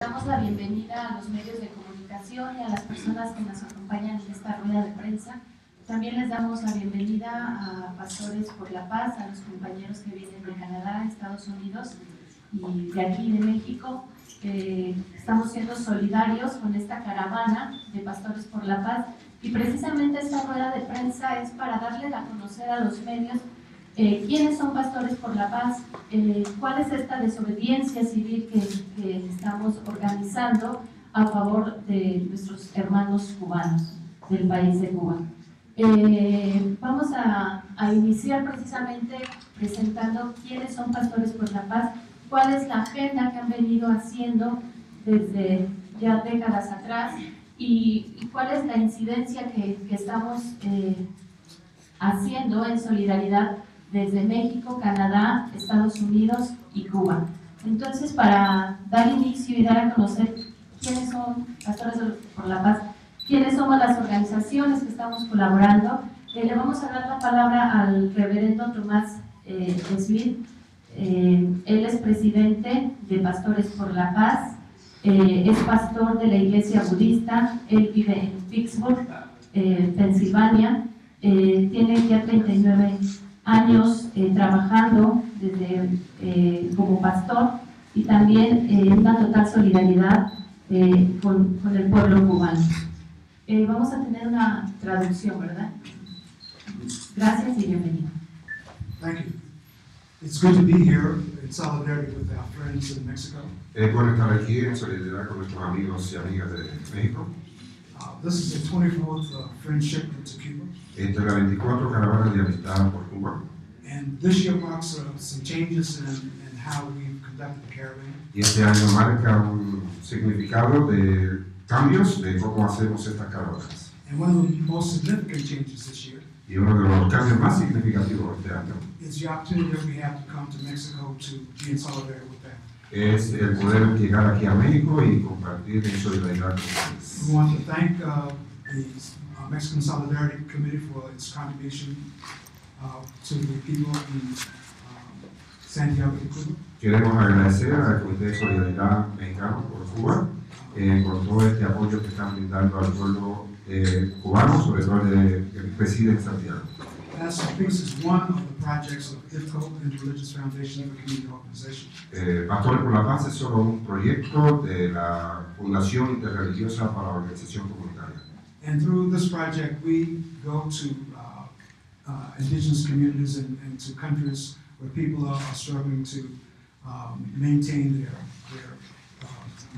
Damos la bienvenida a los medios de comunicación y a las personas que nos acompañan en esta rueda de prensa. También les damos la bienvenida a Pastores por la Paz, a los compañeros que vienen de Canadá, Estados Unidos y de aquí de México. Estamos siendo solidarios con esta caravana de Pastores por la Paz y precisamente esta rueda de prensa es para darles a conocer a los medios quiénes son Pastores por la Paz, cuál es esta desobediencia civil que estamos organizando a favor de nuestros hermanos cubanos del país de Cuba. Vamos a iniciar precisamente presentando quiénes son Pastores por la Paz, cuál es la agenda que han venido haciendo desde ya décadas atrás y cuál es la incidencia que estamos haciendo en solidaridad desde México, Canadá, Estados Unidos y Cuba. Entonces, para dar inicio y dar a conocer quiénes son Pastores por la Paz, quiénes somos las organizaciones que estamos colaborando, le vamos a dar la palabra al reverendo Tomás Smith. Él es presidente de Pastores por la Paz, es pastor de la iglesia budista, él vive en Pittsburgh, Pensilvania, tiene ya 39 años trabajando como pastor y también una total solidaridad con el pueblo cubano. Vamos a tener una traducción, ¿verdad? Gracias y bienvenido. Thank you. It's good to be here in solidarity with our friends in Mexico. Es bueno estar aquí en solidaridad con nuestros amigos y amigas de México. This is the 24th friendship to Cuba. Esta es la 24 caravana de amistad por Cuba. And this year marks some changes in how we've conducted the caravan. Y este año marca un significado de cambios de cómo hacemos estas caravanas. And one of the most significant changes this year Y uno de los cambios más significativos este año is the opportunity that we have to come to Mexico to be in solidarity with them. es el poder llegar aquí a México y compartir en solidaridad con ustedes. We want to thank the Mexican Solidarity Committee for its contribution to the people in Santiago de Cuba. Queremos agradecer al Comité de Solidaridad Mexicano por Cuba por todo este apoyo que están brindando al pueblo cubano, sobre todo el que preside en Santiago. Pastor Peace is one of the projects of IFCO, Interreligious Foundation of a Community Organization. Pastores por la Paz es solo un proyecto de la Fundación Interreligiosa para la Organización Comunitaria. And through this project, we go to indigenous communities and to countries where people are struggling to maintain their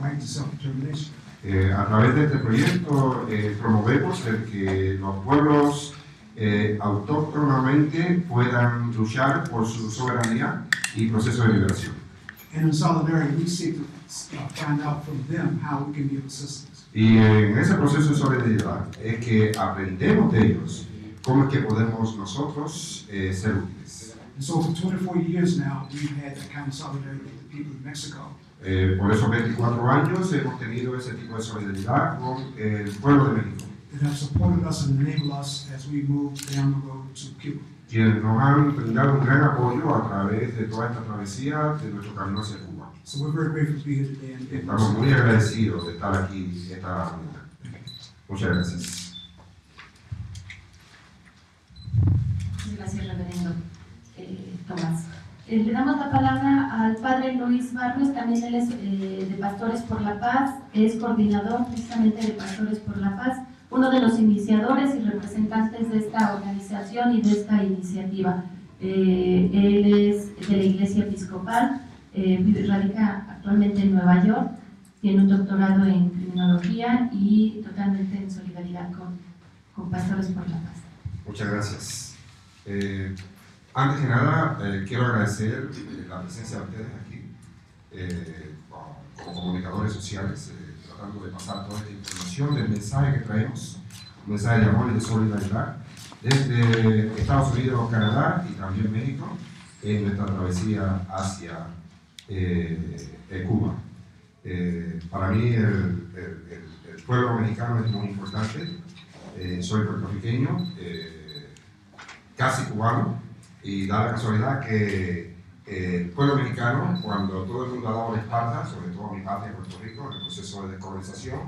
right to self-determination. A través de este proyecto promovemos el que los pueblos autóctonamente puedan luchar por su soberanía y proceso de liberación. And in solidarity, we seek to find out from them how we can be of assistance. Y en ese proceso de solidaridad es que aprendemos de ellos cómo es que podemos nosotros ser útiles. And so for 24 years now, we've had that kind of solidarity with the people of Mexico. Por esos 24 años hemos tenido ese tipo de solidaridad con el pueblo de México, That have supported us and enabled us as we move down the road to Cuba. quienes nos han brindado un gran apoyo a través de toda esta travesía de nuestro camino hacia Cuba. So we're very grateful to be here today. And Estamos muy agradecidos de estar aquí esta mañana. Muchas gracias. Gracias, reverendo Tomás. Le damos la palabra al padre Luis Barrios, también él es de Pastores por la Paz, es coordinador precisamente de Pastores por la Paz, uno de los iniciadores y representantes de esta organización y de esta iniciativa. Él es de la Iglesia Episcopal, radica actualmente en Nueva York, tiene un doctorado en criminología y totalmente en solidaridad con Pastores por la Paz. Muchas gracias. Antes que nada, quiero agradecer la presencia de ustedes aquí como comunicadores sociales, tratando de pasar toda esta información del mensaje que traemos, un mensaje de amor y de solidaridad desde Estados Unidos, Canadá y también México en nuestra travesía hacia Cuba. Para mí el pueblo mexicano es muy importante. Soy puertorriqueño, casi cubano, y da la casualidad que el pueblo mexicano, cuando todo el mundo ha dado la espalda, sobre todo a mi patria, Puerto Rico, en el proceso de descolonización,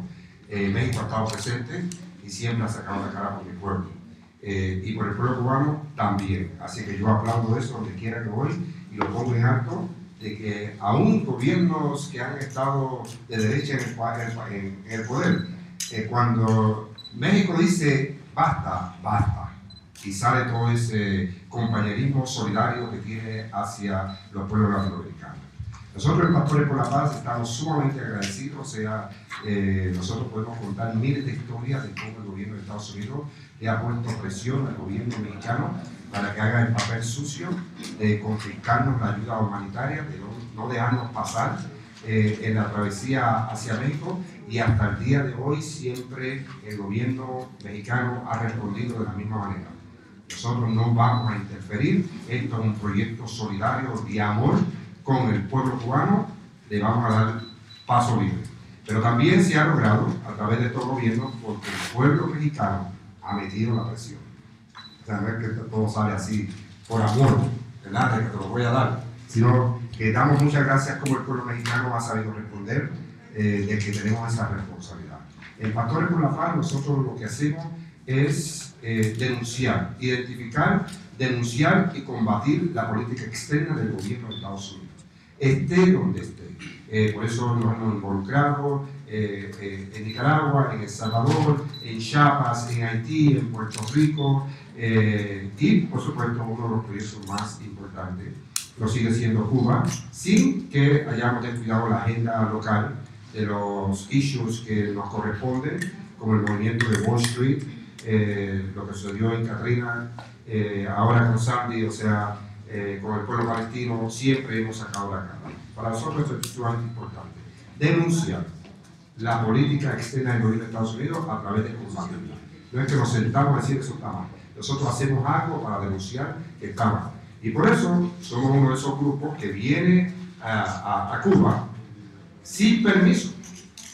México ha estado presente y siempre ha sacado la cara por mi pueblo. Y por el pueblo cubano también. Así que yo aplaudo eso donde quiera que voy y lo pongo en alto, de que aún gobiernos que han estado de derecha en el poder, cuando México dice basta, basta, y sale todo ese compañerismo solidario que tiene hacia los pueblos latinoamericanos. Nosotros en Pastores por la Paz estamos sumamente agradecidos, o sea, nosotros podemos contar miles de historias de cómo el gobierno de Estados Unidos le ha puesto presión al gobierno mexicano para que haga el papel sucio de confiscarnos la ayuda humanitaria, de no dejarnos pasar en la travesía hacia México, y hasta el día de hoy siempre el gobierno mexicano ha respondido de la misma manera. Nosotros no vamos a interferir, esto es un proyecto solidario de amor con el pueblo cubano, le vamos a dar paso libre. Pero también se ha logrado a través de estos gobiernos porque el pueblo mexicano ha metido la presión. O sea, no es que todo sale así por amor, ¿verdad? De que te lo voy a dar, sino que damos muchas gracias como el pueblo mexicano ha sabido responder de que tenemos esa responsabilidad. En Pastores por la Paz nosotros lo que hacemos es denunciar, identificar, denunciar y combatir la política externa del gobierno de Estados Unidos, esté donde esté. Por eso nos hemos involucrado en Nicaragua, en El Salvador, en Chiapas, en Haití, en Puerto Rico, y por supuesto uno de los proyectos más importantes lo sigue siendo Cuba, sin que hayamos descuidado la agenda local de los issues que nos corresponden, como el movimiento de Wall Street, lo que sucedió en Katrina, ahora con Sandy, o sea, con el pueblo palestino, siempre hemos sacado la cara. Para nosotros esto es sumamente importante. Denunciar la política externa del gobierno de Estados Unidos a través de combatirla. No es que nos sentamos a decir que eso está mal. Nosotros hacemos algo para denunciar que está mal. Y por eso somos uno de esos grupos que viene a Cuba sin permiso.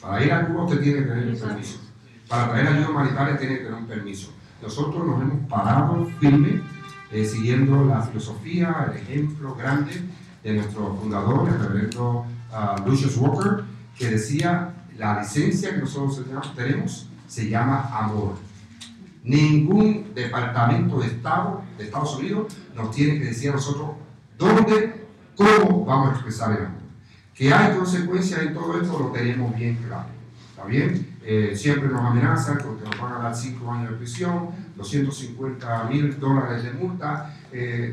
Para ir a Cuba usted tiene que tener un permiso. Para traer ayuda humanitaria tiene que tener un permiso. Nosotros nos hemos parado firme, siguiendo la filosofía, el ejemplo grande de nuestro fundador, el reverendo Lucius Walker, que decía, la licencia que nosotros tenemos se llama amor. Ningún departamento de Estado de Estados Unidos nos tiene que decir a nosotros dónde, cómo vamos a expresar el amor. Que hay consecuencias en todo esto lo tenemos bien claro. ¿Está bien? Siempre nos amenazan con que nos van a dar 5 años de prisión, $250,000 de multa.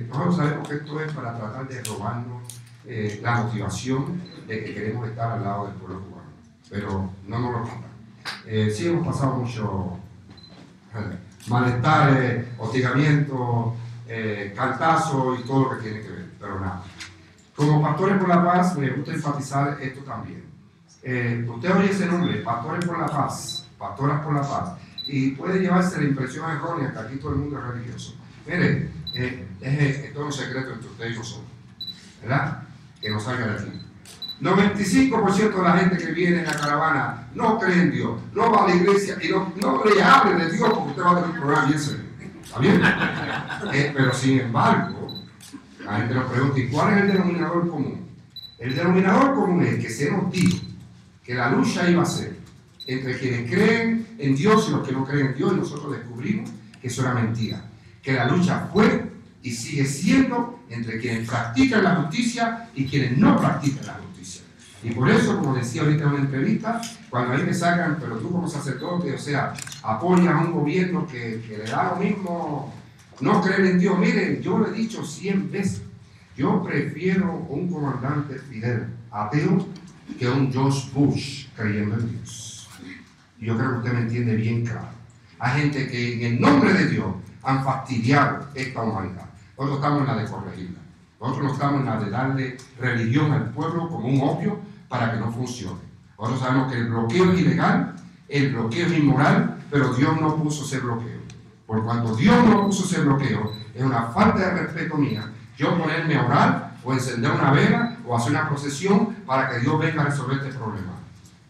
Nosotros sabemos que esto es para tratar de robarnos la motivación de que queremos estar al lado del pueblo cubano. Pero no nos lo quitan. Sí hemos pasado mucho malestar, hostigamiento, cantazo y todo lo que tiene que ver, pero nada. Como Pastores por la Paz, me gusta enfatizar esto también. Usted oye ese nombre, Pastores por la Paz, Pastoras por la Paz, y puede llevarse la impresión errónea que aquí todo el mundo es religioso. Mire, esto es un secreto entre usted y nosotros, ¿verdad? Que no salga de aquí. 95% de la gente que viene en la caravana no cree en Dios, no va a la iglesia y no le hable de Dios porque usted va a tener un programa bien serio. ¿Está bien? Pero sin embargo, la gente nos pregunta, ¿y cuál es el denominador común? El denominador común es que se nos dijo que la lucha iba a ser entre quienes creen en Dios y los que no creen en Dios, y nosotros descubrimos que eso era mentira. Que la lucha fue y sigue siendo entre quienes practican la justicia y quienes no practican la justicia. Y por eso, como decía ahorita en una entrevista, cuando ahí me sacan, pero tú como sacerdote, o sea, apoyas a un gobierno que le da lo mismo, no creen en Dios. Miren, yo lo he dicho 100 veces, yo prefiero un comandante Fidel ateo que un George Bush creyendo en Dios. Y yo creo que usted me entiende bien claro. Hay gente que en el nombre de Dios han fastidiado esta humanidad. Nosotros estamos en la de corregirla. Nosotros no estamos en la de darle religión al pueblo como un opio para que no funcione. Nosotros sabemos que el bloqueo es ilegal, el bloqueo es inmoral, pero Dios no puso ese bloqueo. Por cuanto Dios no puso ese bloqueo, es una falta de respeto mía yo ponerme a orar o encender una vela o hacer una procesión para que Dios venga a resolver este problema.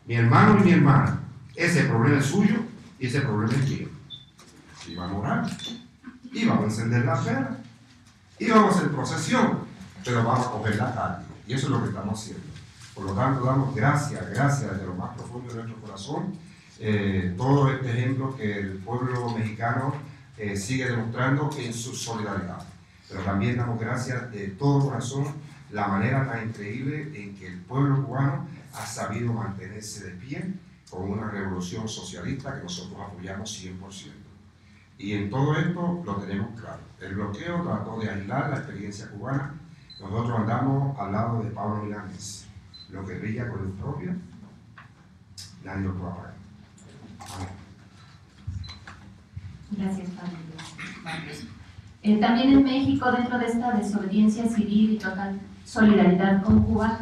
Mi hermano y mi hermana, ese problema es suyo y ese problema es mío. Y vamos a orar, y vamos a encender las velas, y vamos a hacer procesión, pero vamos a coger la calle. Y eso es lo que estamos haciendo. Por lo tanto, damos gracias desde lo más profundo de nuestro corazón. Todo este ejemplo que el pueblo mexicano sigue demostrando en su solidaridad. Pero también damos gracias de todo corazón la manera tan increíble en que el pueblo cubano ha sabido mantenerse de pie con una revolución socialista que nosotros apoyamos 100%. Y en todo esto lo tenemos claro. El bloqueo trató de aislar la experiencia cubana. Nosotros andamos al lado de Pablo Milanés. Lo que brilla con luz propia, nadie lo puede apagar. Amén. Gracias, Pablo. También en México, dentro de esta desobediencia civil y total solidaridad con Cuba,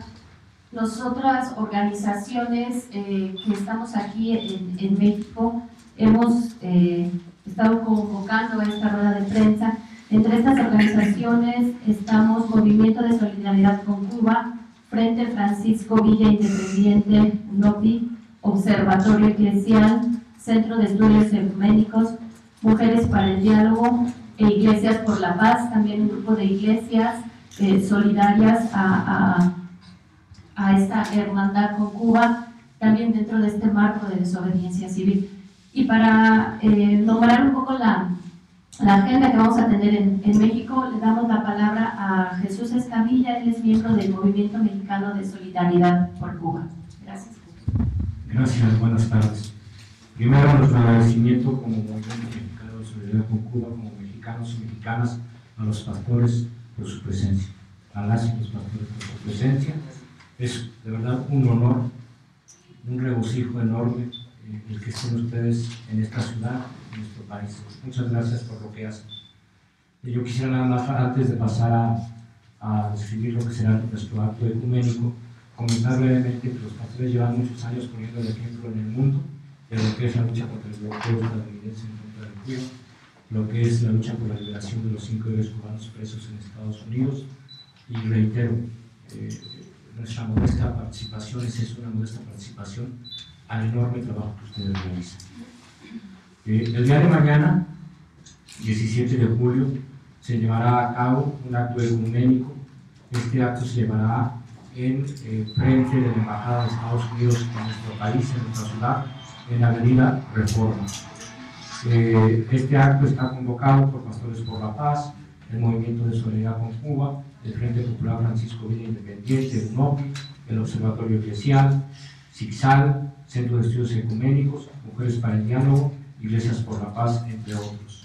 nosotras organizaciones que estamos aquí en México hemos estado convocando a esta rueda de prensa. Entre estas organizaciones estamos Movimiento de Solidaridad con Cuba, Frente Francisco Villa Independiente, NOPI, Observatorio Eclesial, Centro de Estudios Ecuménicos, Mujeres para el Diálogo e Iglesias por la Paz, también un grupo de iglesias solidarias a esta hermandad con Cuba, también dentro de este marco de desobediencia civil. Y para nombrar un poco la agenda que vamos a tener en México, le damos la palabra a Jesús Escamilla. Él es miembro del Movimiento Mexicano de Solidaridad por Cuba. Gracias. Gracias, buenas tardes. Primero, nuestro agradecimiento como Movimiento Mexicano de Solidaridad con Cuba, como mexicanos y mexicanas, a los pastores por su presencia, a las y los pastores por su presencia. Es de verdad un honor, un regocijo enorme el que estén ustedes en esta ciudad, en nuestro país. Muchas gracias por lo que hacen. Yo quisiera nada más, antes de pasar a describir lo que será nuestro acto ecuménico, comentar brevemente que los pastores llevan muchos años poniendo el ejemplo en el mundo de lo que es la lucha contra el bloqueo estadounidense en contra del Cuba, lo que es la lucha por la liberación de los 5 héroes cubanos presos en Estados Unidos. Y reitero, nuestra modesta participación es una modesta participación al enorme trabajo que ustedes realizan. El día de mañana, 17 de julio, se llevará a cabo un acto ecuménico. Este acto se llevará en frente de la Embajada de Estados Unidos en nuestro país, en nuestra ciudad, en la Avenida Reforma. Este acto está convocado por Pastores por la Paz, el Movimiento de Solidaridad con Cuba, el Frente Popular Francisco Villa Independiente, UNOPI, el Observatorio Eclesial, CICSAL, Centro de Estudios Ecuménicos, Mujeres para el Diálogo, Iglesias por la Paz, entre otros.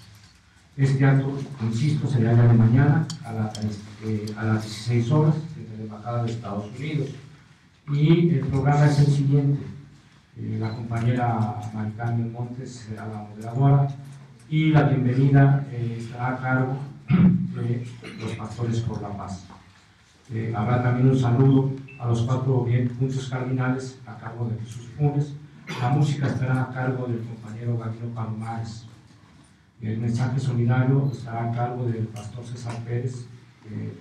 Este acto, insisto, será ya de mañana a las 16 horas desde la Embajada de Estados Unidos. Y el programa es el siguiente. La compañera Maricarmen Montes será la moderadora y la bienvenida estará a cargo de los Pastores por la Paz. Habrá también un saludo a los 4 puntos cardinales a cargo de Jesús Funes. La música estará a cargo del compañero Gabino Palomares. El mensaje solidario estará a cargo del pastor César Pérez,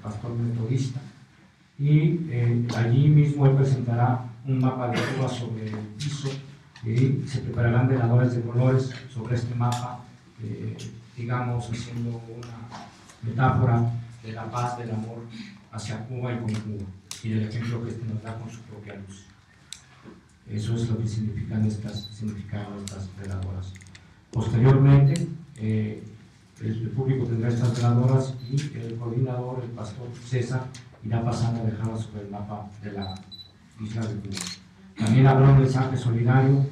pastor metodista. Y allí mismo él presentará un mapa de Cuba sobre el piso y se prepararán veladores de colores sobre este mapa, digamos, haciendo una metáfora de la paz, del amor hacia Cuba y con Cuba, y del ejemplo que este nos da con su propia luz. Eso es lo que significan estas veladoras. Posteriormente, el público tendrá estas veladoras y el coordinador, el pastor César, irá pasando a dejarlas sobre el mapa de la isla de Cuba. También habrá un mensaje solidario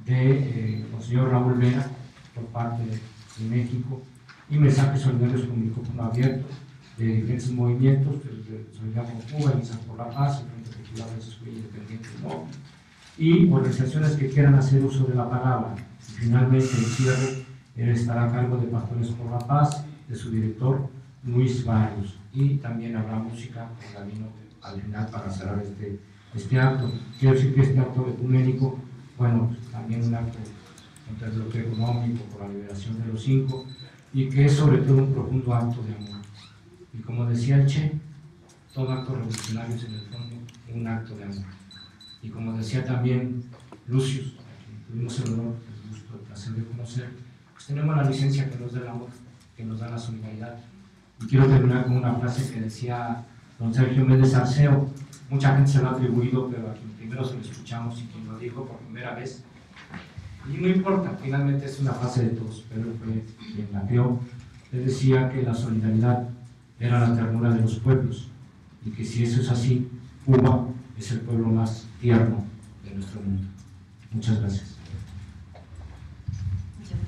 de Monseñor Raúl Vera por parte de México, y mensajes solidarios con micrófono abierto de diferentes movimientos, de Solidaridad con Cuba, Iglesias por la Paz, el Frente Popular Francisco Independiente, ¿no? Y organizaciones que quieran hacer uso de la palabra. Y finalmente, el cierre estará a cargo de Pastores por la Paz, de su director Luis Barrios, y también habrá música con Gabino al final para cerrar este acto. Quiero decir que este acto ecuménico, bueno, también un acto contra el bloqueo económico, por la liberación de los 5, y que es sobre todo un profundo acto de amor. Y como decía el Che, todo acto revolucionario es en el fondo un acto de amor. Y como decía también Lucius, a quien tuvimos el honor, el gusto, el placer de conocer, pues tenemos la licencia que nos da el amor, que nos da la solidaridad. Y quiero terminar con una frase que decía don Sergio Méndez Arceo. Mucha gente se lo ha atribuido, pero a quien primero se lo escuchamos y quien lo dijo por primera vez. Y no importa, finalmente es una frase de todos, pero él fue quien la creó. Él decía que la solidaridad era la ternura de los pueblos, y que si eso es así, Cuba es el pueblo más tierno de nuestro mundo. Muchas gracias. Muchas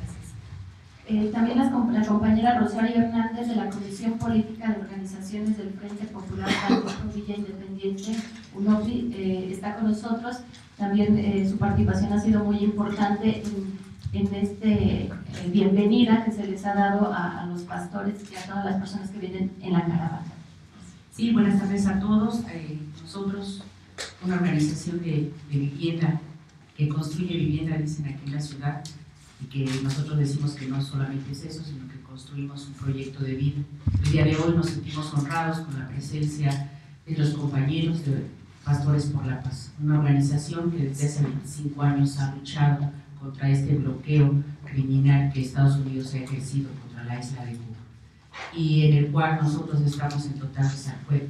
gracias. También la compañera Rosario Hernández, de la Comisión Política de Organizaciones del Frente Popular Francisco Villa Independiente, UNOPI, está con nosotros. También su participación ha sido muy importante en este bienvenida que se les ha dado a los pastores y a todas las personas que vienen en la caravana. Sí, buenas tardes a todos. Nosotros, una organización de vivienda que construye vivienda, dicen aquí en la ciudad, y que nosotros decimos que no solamente es eso, sino que construimos un proyecto de vida. El día de hoy nos sentimos honrados con la presencia de los compañeros de Pastores por la Paz, una organización que desde hace 25 años ha luchado contra este bloqueo criminal que Estados Unidos ha ejercido contra la isla de Cuba, y en el cual nosotros estamos en total desacuerdo.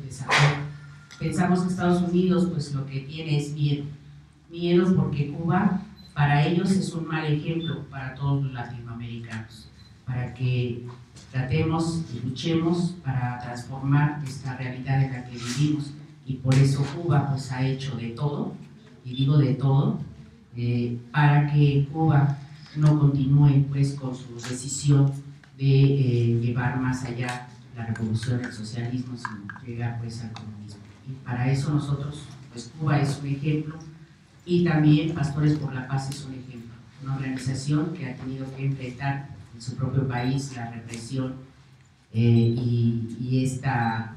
Pensamos que Estados Unidos pues lo que tiene es miedo porque Cuba para ellos es un mal ejemplo para todos los latinoamericanos, para que tratemos y luchemos para transformar esta realidad en la que vivimos, y por eso Cuba pues ha hecho de todo, y digo de todo, para que Cuba no continúe pues con su decisión de llevar más allá la revolución del socialismo, sino llegar pues al comunismo. Y para eso nosotros, pues Cuba es un ejemplo, y también Pastores por la Paz es un ejemplo, una organización que ha tenido que enfrentar en su propio país la represión y esta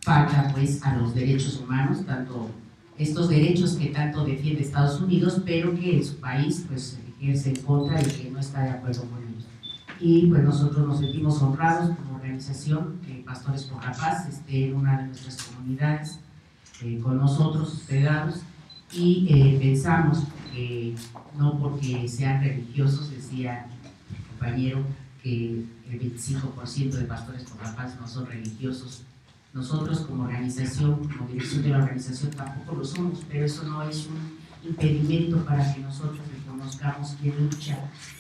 falta pues a los derechos humanos, tanto estos derechos que tanto defiende Estados Unidos, pero que en su país pues ejerce en contra y que no está de acuerdo con ellos. Y pues nosotros nos sentimos honrados como organización que Pastores por la Paz esté en una de nuestras comunidades con nosotros hospedados, y pensamos que no porque sean religiosos, decía el compañero que el 25% de Pastores por la Paz no son religiosos. Nosotros como organización, como dirección de la organización tampoco lo somos, pero eso no es un impedimento para que nosotros reconozcamos quién lucha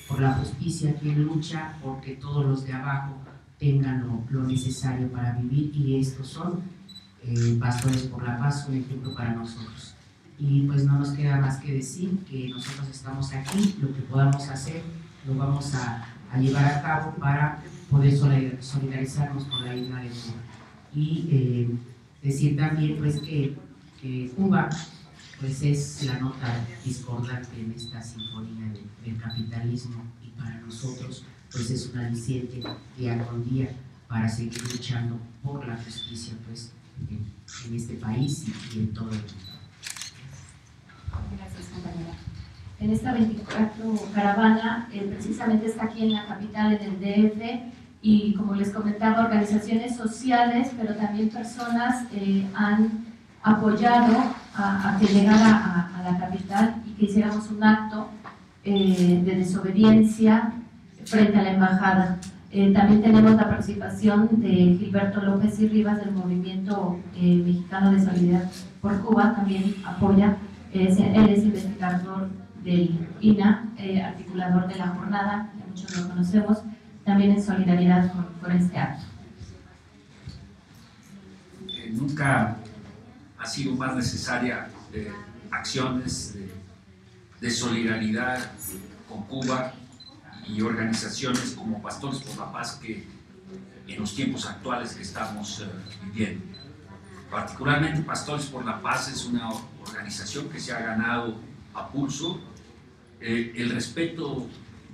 por la justicia, quién lucha porque todos los de abajo tengan lo necesario para vivir, y estos son Pastores por la Paz, un ejemplo para nosotros. Y pues no nos queda más que decir que nosotros estamos aquí, lo que podamos hacer lo vamos a llevar a cabo para poder solidarizarnos con la isla de Cuba. Y decir también pues que Cuba pues es la nota discordante en esta sinfonía del capitalismo, y para nosotros pues es un aliciente día con día para seguir luchando por la justicia pues en este país y en todo el mundo. Gracias, compañera. En esta 24 caravana, precisamente está aquí en la capital, en el DF, y como les comentaba, organizaciones sociales, pero también personas han apoyado a que llegara a la capital y que hiciéramos un acto de desobediencia frente a la embajada. También tenemos la participación de Gilberto López y Rivas del Movimiento Mexicano de Solidaridad por Cuba, también apoya. Él es investigador del INA, articulador de la jornada, que muchos lo conocemos, también en solidaridad con este acto. Nunca ha sido más necesaria acciones de solidaridad con Cuba y organizaciones como Pastores por la Paz que en los tiempos actuales que estamos viviendo. Particularmente Pastores por la Paz es una organización que se ha ganado a pulso el respeto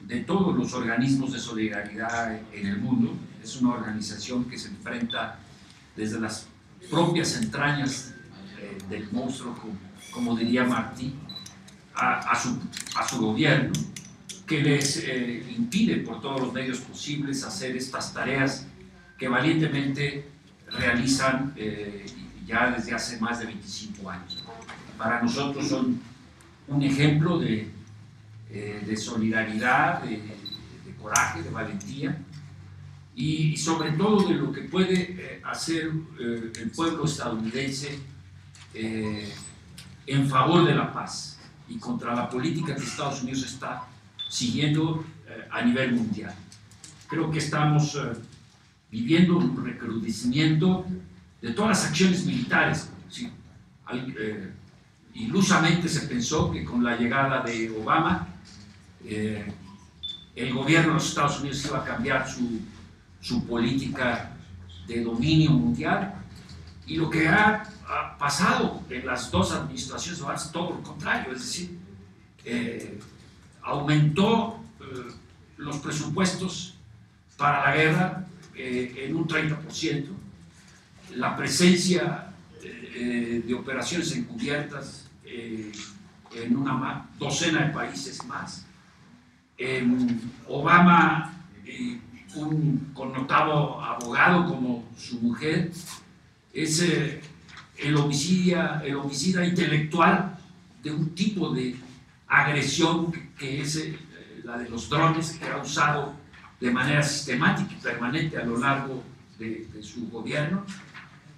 de todos los organismos de solidaridad en el mundo. Es una organización que se enfrenta desde las propias entrañas del monstruo, como diría Martí, a su gobierno, que les impide por todos los medios posibles hacer estas tareas que valientemente realizan ya desde hace más de 25 años. Para nosotros son un ejemplo de solidaridad, de coraje, de valentía, y sobre todo de lo que puede hacer el pueblo estadounidense en favor de la paz y contra la política que Estados Unidos está siguiendo a nivel mundial. Creo que estamos viviendo un recrudecimiento de todas las acciones militares. ¿Sí? Ilusamente se pensó que con la llegada de Obama el gobierno de los Estados Unidos iba a cambiar su política de dominio mundial, y lo que ha pasado en las dos administraciones es todo lo contrario, es decir, aumentó los presupuestos para la guerra en un 30%, la presencia de operaciones encubiertas en una docena de países más. Obama, un connotado abogado como su mujer, es el homicida intelectual de un tipo de agresión que es la de los drones, que ha usado de manera sistemática y permanente a lo largo de su gobierno,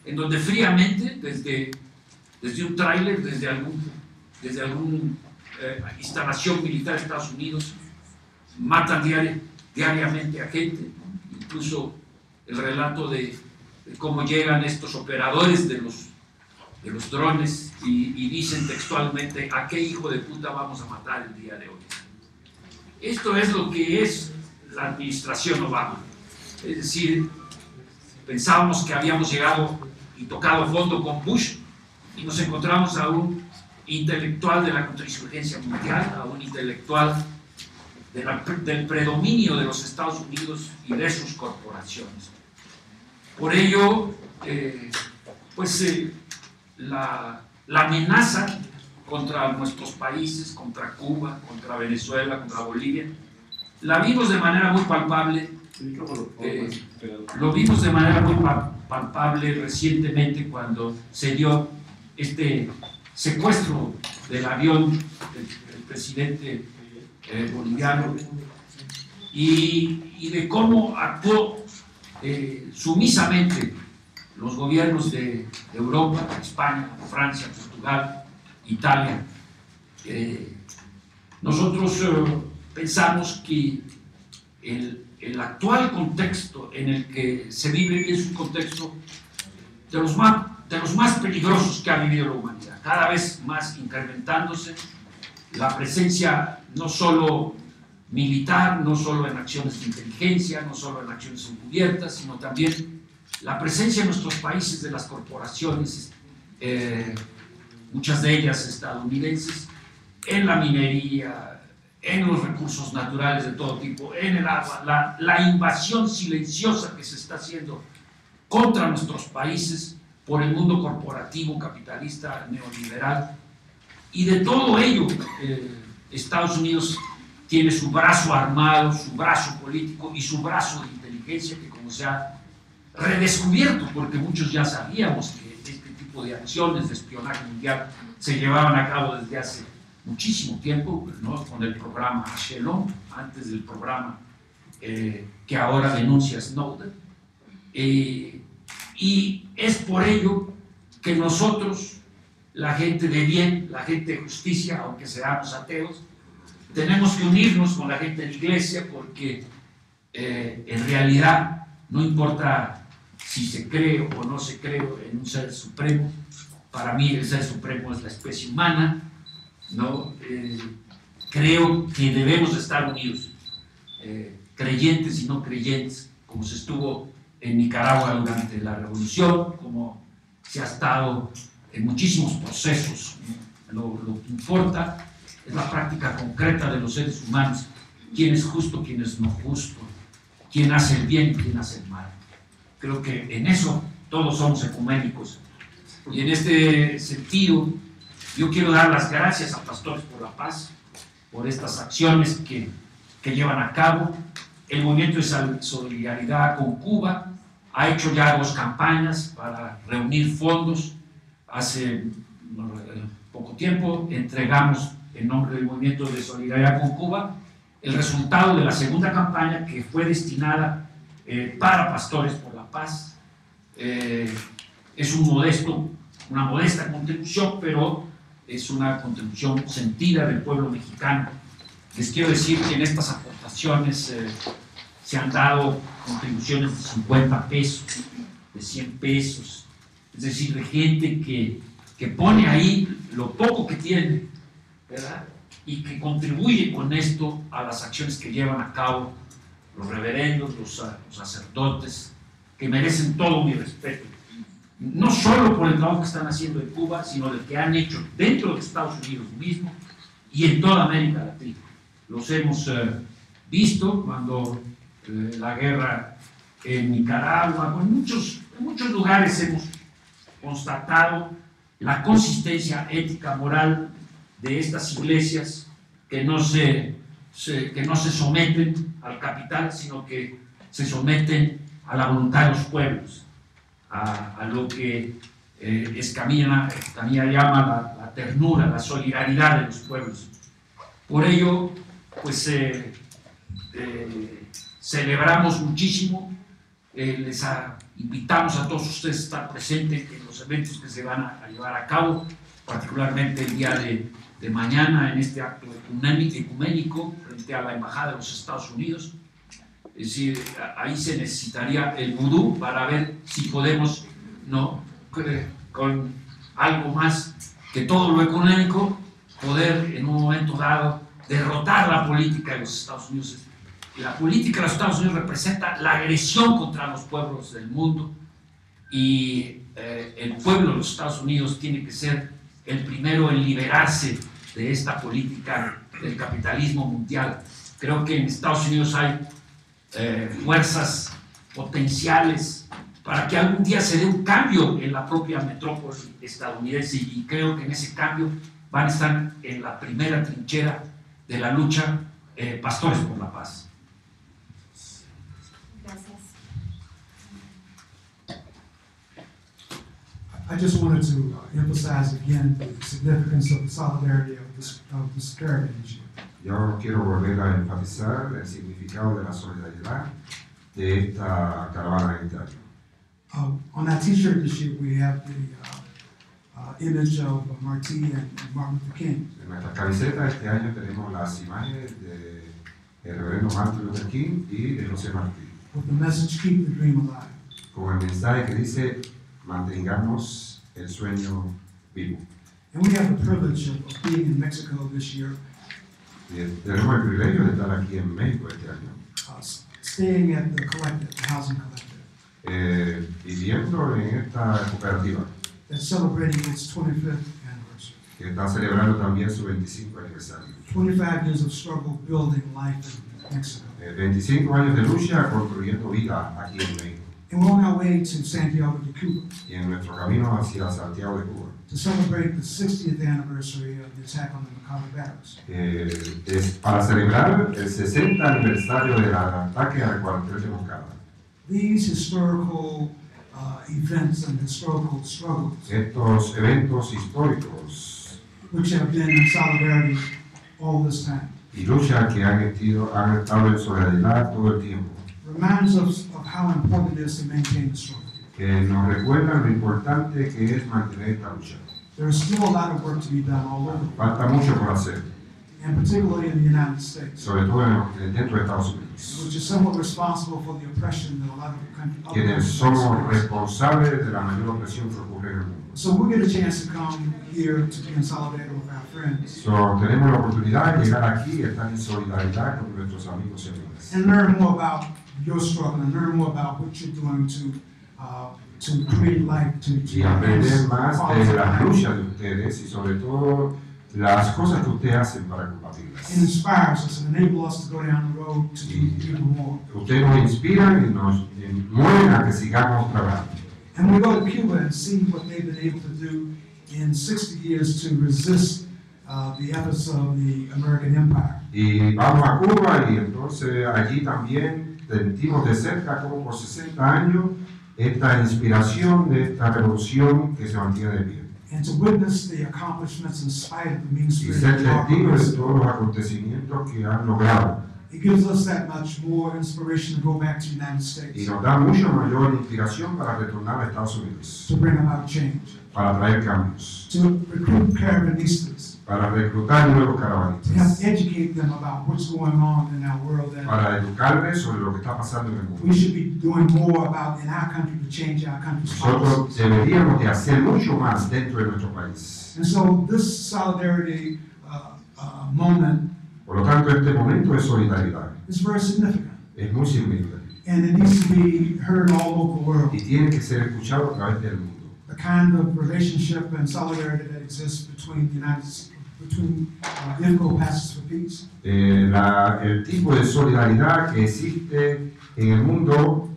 en donde fríamente, desde un tráiler, desde alguna instalación militar de Estados Unidos, matan diariamente a gente, ¿no? Incluso el relato de cómo llegan estos operadores de los drones y dicen textualmente: ¿a qué hijo de puta vamos a matar el día de hoy? Esto es lo que es la administración Obama. Es decir, pensábamos que habíamos llegado y tocado fondo con Bush, y nos encontramos a un intelectual de la contrainsurgencia mundial, a un intelectual del predominio de los Estados Unidos y de sus corporaciones. Por ello, la amenaza contra nuestros países, contra Cuba, contra Venezuela, contra Bolivia, la vimos de manera muy palpable. Lo vimos de manera muy palpable recientemente cuando se dio este secuestro del avión del presidente boliviano, y de cómo actuó sumisamente los gobiernos de Europa, España, Francia, Portugal, Italia. Nosotros pensamos que el actual contexto en el que se vive es un contexto de los más peligrosos que ha vivido la humanidad, cada vez más incrementándose la presencia no solo militar, no solo en acciones de inteligencia, no solo en acciones encubiertas, sino también la presencia en nuestros países de las corporaciones, muchas de ellas estadounidenses, en la minería, en los recursos naturales de todo tipo, en el agua, la invasión silenciosa que se está haciendo contra nuestros países por el mundo corporativo, capitalista, neoliberal. Y de todo ello, Estados Unidos tiene su brazo armado, su brazo político y su brazo de inteligencia, que como se ha redescubierto, porque muchos ya sabíamos que este tipo de acciones de espionaje mundial se llevaban a cabo desde hace muchísimo tiempo, ¿no? Con el programa Shalom, antes del programa que ahora denuncia Snowden. Y es por ello que nosotros, la gente de bien, la gente de justicia, aunque seamos ateos, tenemos que unirnos con la gente de la iglesia, porque en realidad no importa si se cree o no se cree en un ser supremo. Para mí el ser supremo es la especie humana, ¿no? Creo que debemos estar unidos, creyentes y no creyentes, como se estuvo en Nicaragua durante la revolución, como se ha estado en muchísimos procesos. Lo que importa es la práctica concreta de los seres humanos, quién es justo, quién es no justo, quién hace el bien y quién hace el mal. Creo que en eso todos somos ecuménicos, y en este sentido yo quiero dar las gracias a Pastores por la Paz por estas acciones que llevan a cabo. El movimiento de solidaridad con Cuba ha hecho ya 2 campañas para reunir fondos. Hace poco tiempo entregamos, en nombre del movimiento de solidaridad con Cuba, el resultado de la segunda campaña, que fue destinada para Pastores por la Paz. Es una modesta contribución, pero es una contribución sentida del pueblo mexicano. Les quiero decir que en estas aportaciones se han dado contribuciones de 50 pesos, de 100 pesos, es decir, de gente que pone ahí lo poco que tiene, ¿verdad? Y que contribuye con esto a las acciones que llevan a cabo los reverendos, los sacerdotes, que merecen todo mi respeto. No solo por el trabajo que están haciendo en Cuba, sino el que han hecho dentro de Estados Unidos mismo y en toda América Latina. Los hemos visto cuando la guerra en Nicaragua, en muchos lugares hemos constatado la consistencia ética, moral de estas iglesias que no se someten al capital, sino que se someten a la voluntad de los pueblos, a lo que Escamilla llama la ternura, la solidaridad de los pueblos. Por ello, pues celebramos muchísimo, les invitamos a todos ustedes a estar presentes en los eventos que se van a llevar a cabo, particularmente el día de mañana en este acto ecuménico frente a la Embajada de los Estados Unidos. Es decir, ahí se necesitaría el vudú para ver si podemos, con algo más que todo lo económico, poder en un momento dado derrotar la política de los Estados Unidos. La política de los Estados Unidos representa la agresión contra los pueblos del mundo y el pueblo de los Estados Unidos tiene que ser el primero en liberarse de esta política del capitalismo mundial. Creo que en Estados Unidos hay fuerzas potenciales para que algún día se dé un cambio en la propia metrópoli estadounidense, y creo que en ese cambio van a estar en la primera trinchera de la lucha Pastores por la Paz. Gracias. I just wanted to emphasize again the significance of the solidarity of this caravan issue. Yo quiero volver a enfatizar el significado de la solidaridad de esta caravana este año. On that T-shirt this year, we have the image of Martí and Martin Luther King. En nuestra camiseta este año tenemos las imágenes de el reverendo Martin Luther King y de José Martí, With the message, keep the dream alive. con el mensaje que dice: mantengamos el sueño vivo. And we have the privilege of being in Mexico this year, Y tenemos el privilegio de estar aquí en México este año, staying at the Collective, the Housing Collective, viviendo en esta cooperativa that's celebrating its 25th anniversary. que está celebrando también su 25 aniversario. 25 years of struggle building life in Mexico. 25 años de lucha construyendo vida aquí en México. And we're on our way to Santiago de Cuba Y en nuestro camino hacia Santiago de Cuba, to celebrate the 60th anniversary of the attack on the McCalla Barracks. es para celebrar el 60 aniversario del ataque al cuartel de Moncada. These historical events and historical struggles, Estos eventos históricos which have been in solidarity all this time, y lucha que han estado en solidaridad todo el tiempo, reminds us of how important it is to maintain the struggle. que nos recuerdan lo importante que es mantener esta lucha. There is still a lot of work to be done all over, Falta mucho por hacer, and particularly in the United States, sobre todo dentro de Estados Unidos, which is somewhat responsible for the oppression that a lot of the countries quienes somos responsables de la mayor opresión que ocurre en el mundo. So we get a chance to come here to be in solidarity with our friends Tenemos la oportunidad de llegar aquí y estar en solidaridad con nuestros amigos y amigas. and learn more about your struggle and learn more about what you're doing to create life, Y aprender más de las luchas de ustedes y sobre todo las cosas que ustedes hacen para It combatirlas. inspires us and enables us to go down the road to do even more. Ustedes nos inspiran y nos mueven a que sigamos trabajando. And we go to Cuba and see what they've been able to do in 60 years to resist the efforts of the American empire. Y vamos a Cuba y entonces allí también sentimos de cerca como por 60 años esta inspiración de esta revolución que se mantiene de pie. And to witness the accomplishments in spite of the Y ser mean-spirited testigos de governments todos los acontecimientos que han logrado It gives us that much more inspiration to go back to the United y States nos da mucho mayor inspiración para retornar a Estados Unidos, to bring about change, para traer cambios, to recruit Carabanistas, para reclutar nuevos to help caravanistas, educate them about what's going on in our world. That para educarles sobre lo que está pasando en el we mundo. should be doing more about in our country to change our country's policies. Nosotros deberíamos de hacer mucho más dentro de nuestro país. And so this solidarity moment Por lo tanto, este momento de solidaridad is very significant, es muy significativo and it needs to be heard all over the world. y tiene que ser escuchado a través del mundo. The kind of relationship and solidarity that exists between IFCO Pastors for Peace El tipo de solidaridad que existe en el mundo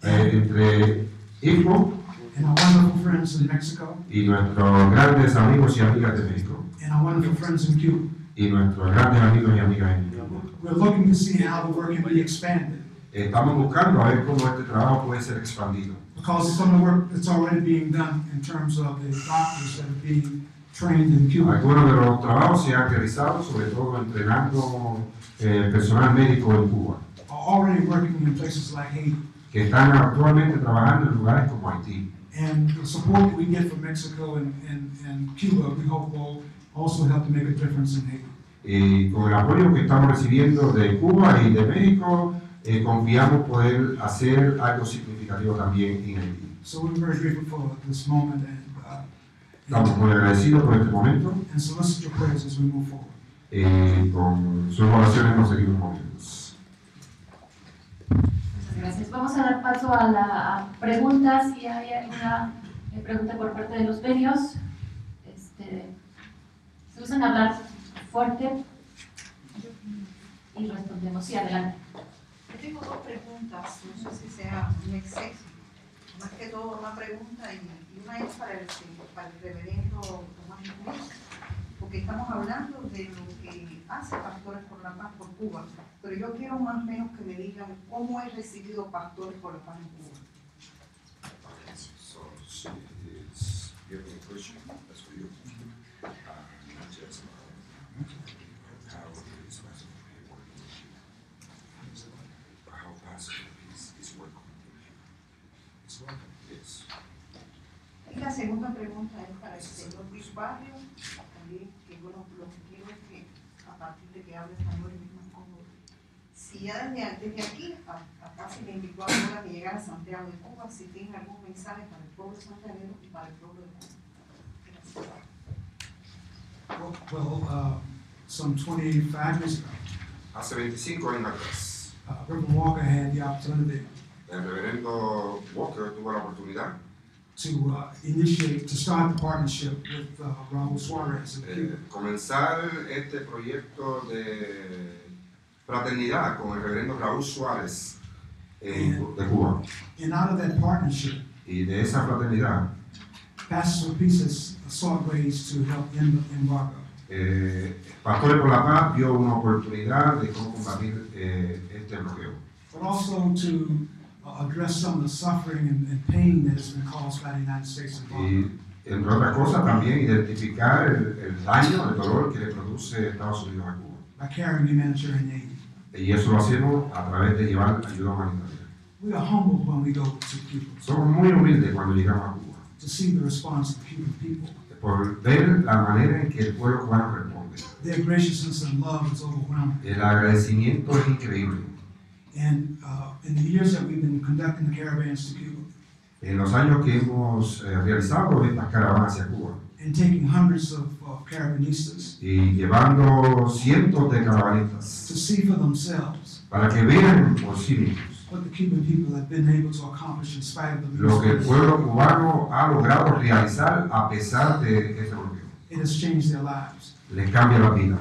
entre IFCO and our wonderful friends in Mexico y nuestros grandes amigos y amigas de México and our wonderful friends in Cuba. y nuestros grandes amigos y amigas en Cuba. We're looking to see how the work can be expanded, Estamos buscando a ver cómo este trabajo puede ser expandido, because some of the work that's already being done in terms of the doctors that are being trained in Cuba algunos de los trabajos se han realizado, sobre todo entrenando personal médico en Cuba, are already working in places like Haiti. que están actualmente trabajando en lugares como Haití. And the support that we get from Mexico and Cuba, we hope will also help to make a difference in Haiti. Y con el apoyo que estamos recibiendo de Cuba y de México, confiamos poder hacer algo significativo también en Haití. So we're very grateful for this moment Estamos muy agradecidos por este momento and solicit your prayers as we move forward. y con sus oraciones nos seguimos moviendo. Muchas gracias. Vamos a dar paso a preguntas. Si hay alguna pregunta por parte de los medios, se usan hablar fuerte y respondemos. Sí, adelante. Yo tengo dos preguntas, no sé si sea un exceso, más que todo una pregunta y una es para el reverendo Tomás Luis, porque estamos hablando de lo que hace Pastores por la Paz por Cuba, pero yo quiero más o menos que me digan cómo he recibido Pastores por la Paz en Cuba. Y la segunda pregunta es para el señor Luis Barrio, también, que bueno, lo que quiero es que a partir de que hable español es más cómodo. Si ya desde aquí, acá se le invitó ahora que llegara a Santiago de Cuba, si tiene algún mensaje para el pueblo santiaguero y para el pueblo de Cuba. Gracias. Well, some 25 years ago, Hace 25 años atrás, Reverend Walker had the opportunity el reverendo Walker tuvo la oportunidad to start the partnership with Raul Suarez of Cuba. comenzar este proyecto de fraternidad con el reverendo Raúl Suárez de Cuba. And out of that partnership, Y de esa fraternidad, Pastors for Peace has sought ways to help end the embargo. Pastores por la Paz vio una oportunidad de cómo combatir este bloqueo. But also to address some of the suffering and pain that has been caused by the United States embargo. Y entre otras cosas también identificar el daño, el dolor que le produce Estados Unidos a Cuba. By carrying humanitarian aid. Y eso lo hacemos a través de llevar ayuda humanitaria. We are humbled when we go to Cuba Somos muy humildes cuando llegamos a Cuba, to see the response of the Cuban people. por ver la manera en que el pueblo cubano responde. Their graciousness and love is overwhelming. El agradecimiento es increíble. And in the years that we've been conducting the caravans to Cuba En los años que hemos realizado estas caravanas hacia Cuba and taking hundreds of caravanistas y llevando cientos de caravanistas to see for themselves para que vean por sí mismos what the Cuban people have been able to accomplish in spite of the lo que el resistance, pueblo cubano ha logrado realizar a pesar de este bloqueo. it has changed their lives. Les cambia la vida.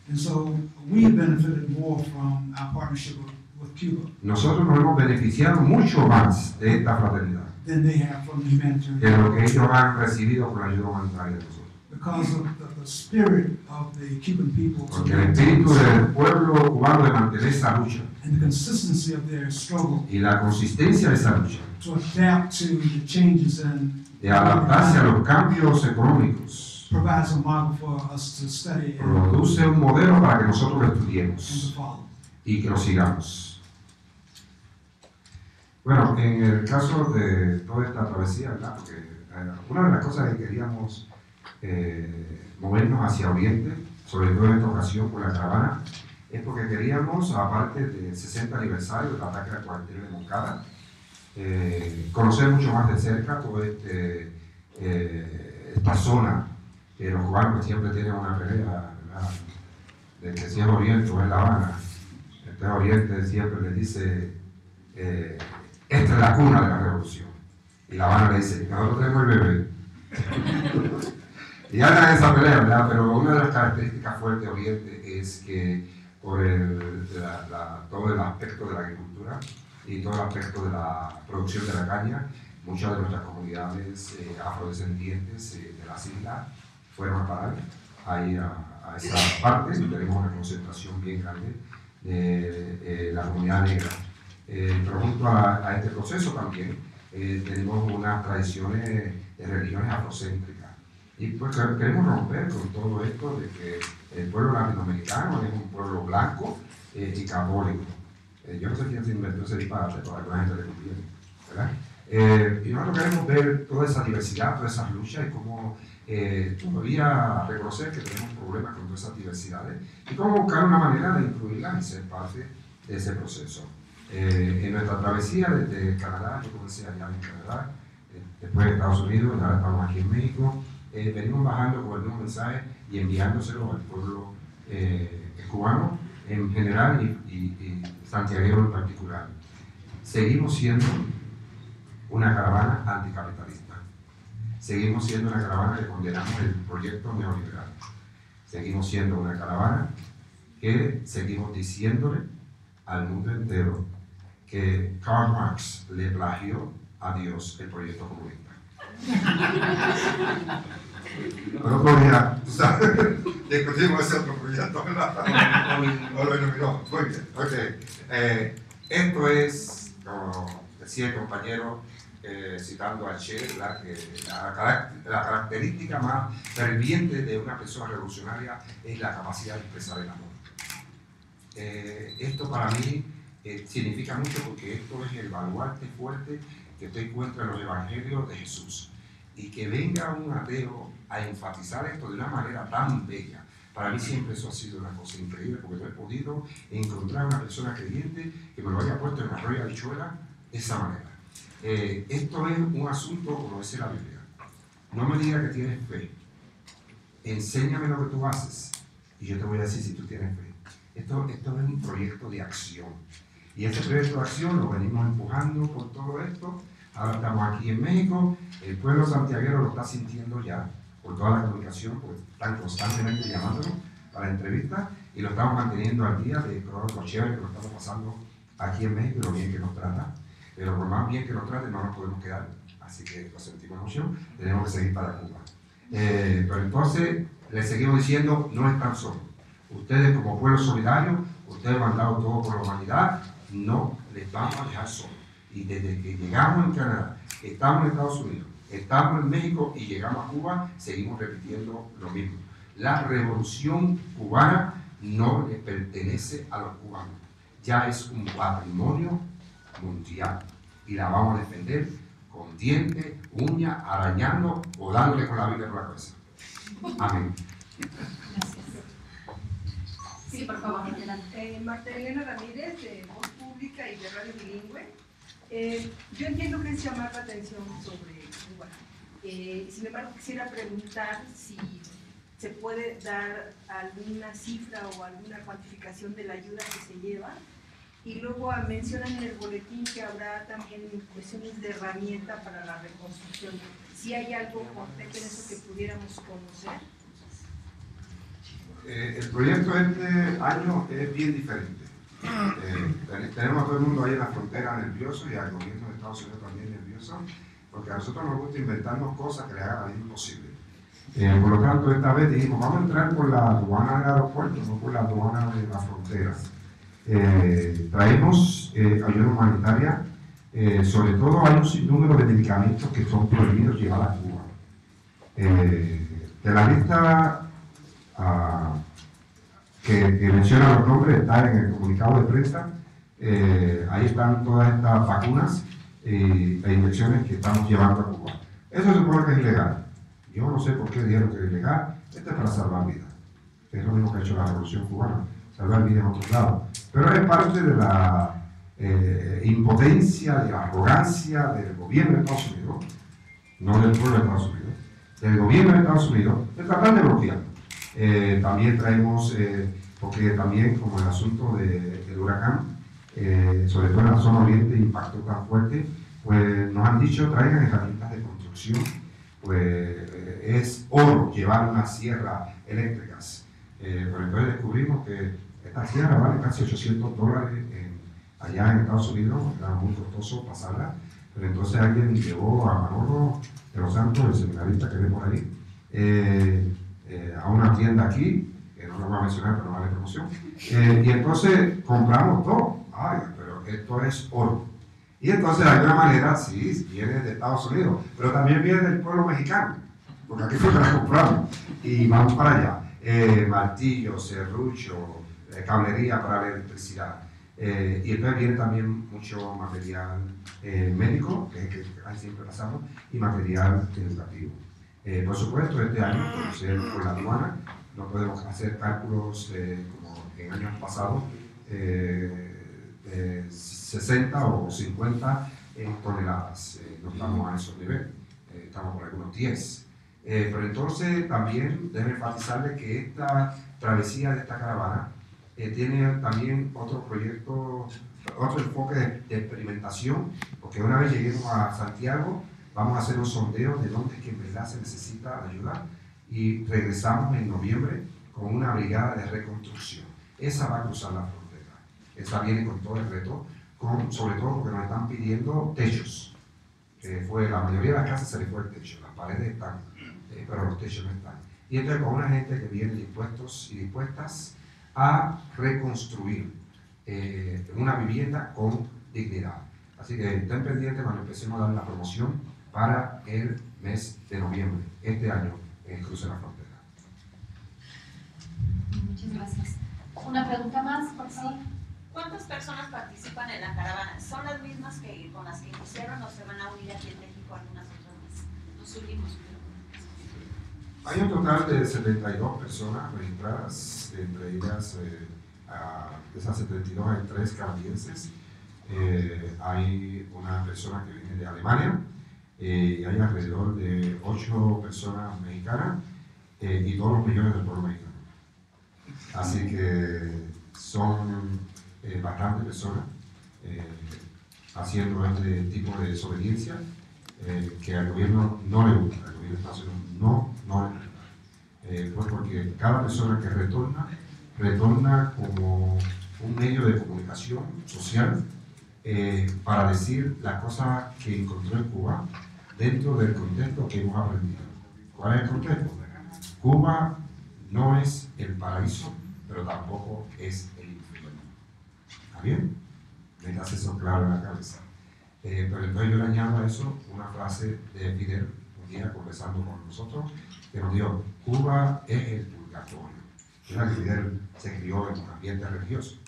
And so we have benefited more from our partnership with Cuba Nosotros nos hemos beneficiado mucho más de esta fraternidad than they have from the humanitarian que aid. lo que ellos han recibido con la ayuda humanitaria de nosotros. Because of the spirit of the Cuban people to Porque el maintain espíritu del pueblo cubano de mantener esa lucha and the consistency of their struggle y la consistencia de esa lucha, to adapt to the changes in de adaptarse a los cambios económicos, provides a model for us to study and produce un modelo para que nosotros lo to estudiemos follow. y que lo sigamos. Bueno, en el caso de toda esta travesía, ¿verdad? Porque una de las cosas que queríamos movernos hacia Oriente, sobre todo en esta ocasión con la caravana, es porque queríamos, aparte del 60 aniversario del ataque al cuartel de Moncada, conocer mucho más de cerca toda esta zona que los cubanos siempre tienen una pelea, ¿verdad? De que si es Oriente o es La Habana. Entonces Oriente siempre le dice, esta es la cuna de la revolución. Y La Habana le dice, nosotros tenemos el bebé. Y andan en esa pelea, ¿verdad? Pero una de las características fuertes de Oriente es que por todo el aspecto de la agricultura y todo el aspecto de la producción de la caña, muchas de nuestras comunidades afrodescendientes de las islas fueron a parar ahí a esa parte. Tenemos una concentración bien grande de la comunidad negra. Pero junto a este proceso también tenemos unas tradiciones de religiones afrocéntricas. Y pues queremos romper con todo esto de que el pueblo latinoamericano es un pueblo blanco y católico. Yo no sé quién se inventó ese disparate, para que la gente le conviene, ¿verdad? Y nosotros queremos ver toda esa diversidad, todas esas luchas y cómo todavía reconocer que tenemos problemas con todas esas diversidades y cómo buscar una manera de incluirlas y ser parte de ese proceso. En nuestra travesía desde Canadá, yo comencé allá en Canadá, después de Estados Unidos, ya estamos aquí en México, venimos bajando con el mismo mensaje y enviándoselo al pueblo cubano en general y santiaguero en particular. Seguimos siendo una caravana anticapitalista. Seguimos siendo una caravana que condenamos el proyecto neoliberal. Seguimos siendo una caravana que seguimos diciéndole al mundo entero que Karl Marx le plagió a Dios el proyecto comunista. El otro día, tú sabes, discutimos ese otro proyecto, ¿verdad? O lo iluminó. Muy bien, ok. Esto es, como decía el compañero, citando a Che, la característica más ferviente de una persona revolucionaria es la capacidad de expresar el amor. Esto para mí significa mucho porque esto es el baluarte fuerte que usted encuentra en los evangelios de Jesús. Y que venga un ateo a enfatizar esto de una manera tan bella, para mí siempre eso ha sido una cosa increíble, porque no he podido encontrar una persona creyente que me lo haya puesto en la rollo de habichuela de esa manera. Esto es un asunto, como dice la Biblia, no me digas que tienes fe, enséñame lo que tú haces y yo te voy a decir si tú tienes fe. Esto es un proyecto de acción y este proyecto de acción lo venimos empujando por todo esto. Ahora estamos aquí en México, el pueblo santiaguero lo está sintiendo ya por toda la comunicación, porque están constantemente llamándonos para entrevistas y lo estamos manteniendo al día de lo chévere que lo estamos pasando aquí en México y lo bien que nos trata. Pero por más bien que nos trate no nos podemos quedar, así que lo sentimos mucho, tenemos que seguir para Cuba. Pero entonces les seguimos diciendo, no están solos. Ustedes como pueblo solidario, ustedes han dado todo por la humanidad, no les vamos a dejar solos. Y desde que llegamos en Canadá, estamos en Estados Unidos, estamos en México y llegamos a Cuba, seguimos repitiendo lo mismo. La revolución cubana no le pertenece a los cubanos, ya es un patrimonio mundial y la vamos a defender con dientes, uñas, arañando o dándole con la Biblia por la cabeza. Amén. Gracias. Sí, por favor, adelante. Marta Elena Ramírez, de Voz Pública y de Radio Bilingüe. Yo entiendo que es llamar la atención sobre Cuba. Sin embargo, quisiera preguntar si se puede dar alguna cifra o alguna cuantificación de la ayuda que se lleva. Y luego mencionan en el boletín que habrá también cuestiones de herramienta para la reconstrucción. Si hay algo concreto en eso que pudiéramos conocer. El proyecto de este año es bien diferente. Tenemos a todo el mundo ahí en la frontera nervioso y al gobierno de Estados Unidos también nervioso, porque a nosotros nos gusta inventarnos cosas que le hagan la vida imposible. Por lo tanto, esta vez dijimos, vamos a entrar por la aduana del aeropuerto, no por la aduana de la frontera. Traemos ayuda humanitaria, sobre todo hay un sinnúmero de medicamentos que son prohibidos llevar a Cuba. De la lista que menciona los nombres, está en el comunicado de prensa. Ahí están todas estas vacunas e inyecciones que estamos llevando a Cuba. Eso se supone que es ilegal. Yo no sé por qué dijeron que es ilegal. Esto es para salvar vidas. Es lo mismo que ha hecho la Revolución Cubana, salvar vidas en otros lados. Pero es parte de la impotencia, de la arrogancia del gobierno de Estados Unidos, no del pueblo de Estados Unidos, del gobierno de Estados Unidos, de tratar de bloquear. También traemos, porque también como el asunto del huracán, sobre todo en la zona oriente, impactó tan fuerte, pues nos han dicho traigan herramientas de construcción, pues es oro llevar unas sierras eléctricas. Pero entonces descubrimos que esta sierra vale casi $800 allá en Estados Unidos, era muy costoso pasarla, pero entonces alguien llevó a Manolo de los Santos, el seminarista que ve por ahí, a una tienda aquí, que no lo voy a mencionar pero no vale promoción, y entonces compramos todo. Ay, pero esto es oro. Y entonces de alguna manera sí, viene de Estados Unidos, pero también viene del pueblo mexicano, porque aquí fue que la compramos y vamos para allá. Martillo, serrucho, cablería para la electricidad. Y entonces viene también mucho material médico, que siempre pasamos, y material educativo. Por supuesto, este año, por la aduana, no podemos hacer cálculos como en años pasados, 60 o 50 toneladas. No estamos a esos niveles, estamos por algunos 10. Pero entonces también debe enfatizarle que esta travesía de esta caravana tiene también otro proyecto, otro enfoque de experimentación, porque una vez lleguemos a Santiago, vamos a hacer un sondeo de dónde es que en verdad se necesita ayuda y regresamos en noviembre con una brigada de reconstrucción. Esa va a cruzar la frontera, esa viene con todo el reto, sobre todo porque nos están pidiendo techos. La mayoría de las casas se les fue el techo, las paredes están, pero los techos no están. Y entonces con una gente que viene dispuestos y dispuestas a reconstruir una vivienda con dignidad. Así que estén pendientes cuando empecemos a dar la promoción para el mes de noviembre, este año, en el cruce de la frontera. Muchas gracias. Una pregunta más, por favor. ¿Cuántas personas participan en la caravana? ¿Son las mismas que con las que iniciaron o se van a unir aquí en México algunas otras más? Nos unimos. Hay un total de 72 personas registradas, entre ellas, de esas 72 hay 3 canadienses, hay una persona que viene de Alemania, y hay alrededor de 8 personas mexicanas y todos los millones del pueblo mexicano. Así que son bastantes personas haciendo este tipo de desobediencia que al gobierno no le gusta, al gobierno de Estados Unidos no le gusta. Pues porque cada persona que retorna como un medio de comunicación social para decir las cosas que encontró en Cuba dentro del contexto que hemos aprendido. ¿Cuál es el contexto? Cuba no es el paraíso, pero tampoco es el infierno. ¿Está bien? Métase eso claro en la cabeza. Pero entonces yo le añado a eso una frase de Fidel, un día conversando con nosotros, que nos dijo: Cuba es el purgatorio. Que Fidel se crió en un ambiente religioso.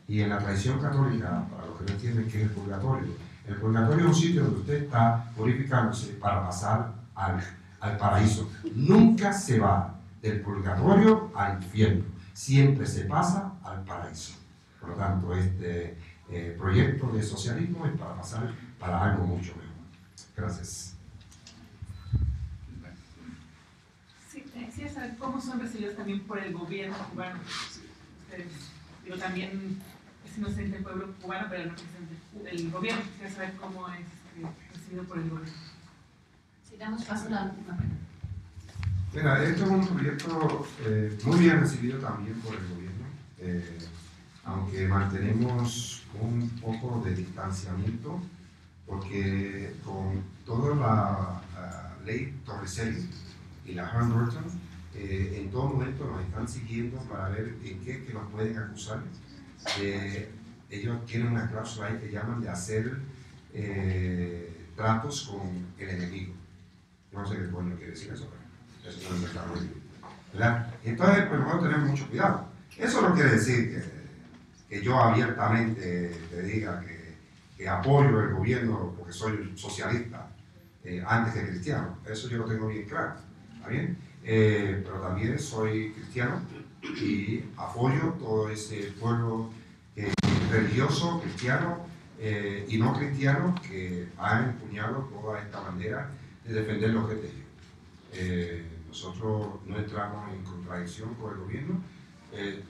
Y en la tradición católica, para los que no entienden qué es el purgatorio es un sitio donde usted está purificándose para pasar al paraíso. Nunca se va del purgatorio al infierno, siempre se pasa al paraíso. Por lo tanto, este proyecto de socialismo es para pasar para algo mucho mejor. Gracias. Sí, quisiera saber cómo son recibidos también por el gobierno cubano. Ustedes, yo también es inocente el pueblo cubano, pero no es el gobierno. Quisiera saber cómo es recibido por el gobierno. Si damos paso a la última pregunta. Mira, esto es un proyecto muy bien recibido también por el gobierno, aunque mantenemos un poco de distanciamiento, porque con toda la ley Torricelli y la Hearn-Burton, en todo momento nos están siguiendo para ver en qué es que nos pueden acusar. Ellos tienen una cláusula ahí que llaman de hacer tratos con el enemigo. No sé qué coño quiere decir eso, pero eso no es desarrollo, ¿verdad? Entonces, pues nosotros tenemos mucho cuidado. Eso no quiere decir que yo abiertamente te diga que apoyo el gobierno porque soy socialista antes que cristiano. Eso yo lo tengo bien claro, ¿está bien? Pero también soy cristiano y apoyo todo ese pueblo religioso, cristiano y no cristiano que ha empuñado toda esta bandera de defender los que nosotros no entramos en contradicción con el gobierno.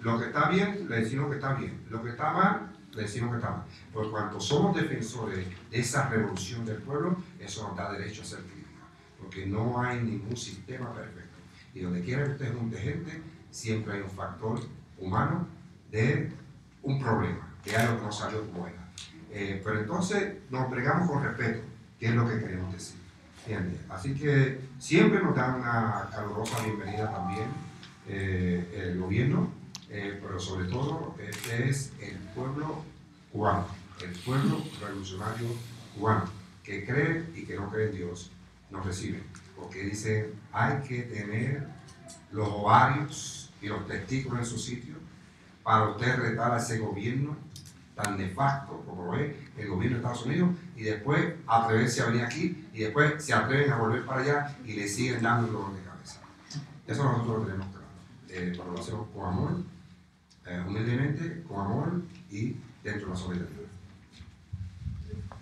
Lo que está bien, le decimos que está bien. Lo que está mal, le decimos que está mal. Por cuanto somos defensores de esa revolución del pueblo, eso nos da derecho a ser crítica. Porque no hay ningún sistema perfecto. Y donde quiera que usted junte gente, siempre hay un factor humano de un problema, que hay algo que no salió como era. Pero entonces nos pregamos con respeto, que es lo que queremos decir. ¿Entiendes? Así que siempre nos dan una calurosa bienvenida también el gobierno, pero sobre todo este es el pueblo cubano, el pueblo revolucionario cubano, que cree y que no cree en Dios, nos recibe, porque dice hay que tener los ovarios y los testículos en su sitio para usted retar a ese gobierno tan nefasto como lo es el gobierno de Estados Unidos y después atreverse a venir aquí y después se atreven a volver para allá y le siguen dando el dolor de cabeza. Eso nosotros lo tenemos claro, pero lo hacemos con amor, humildemente, con amor y dentro de la solidaridad.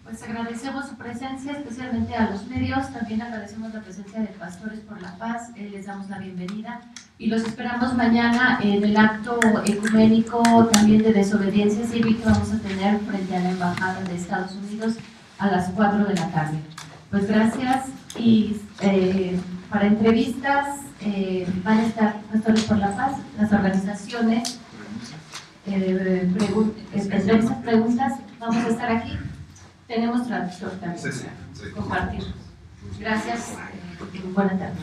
Pues agradecemos su presencia, especialmente a los medios. También agradecemos la presencia de Pastores por la Paz. Les damos la bienvenida y los esperamos mañana en el acto ecuménico también de desobediencia civil que vamos a tener frente a la Embajada de Estados Unidos a las 4 de la tarde. Pues gracias y para entrevistas van a estar Pastores por la Paz, las organizaciones, preguntas, vamos a estar aquí. Tenemos traductor también. Sí. Compartir. Gracias. Buenas tardes.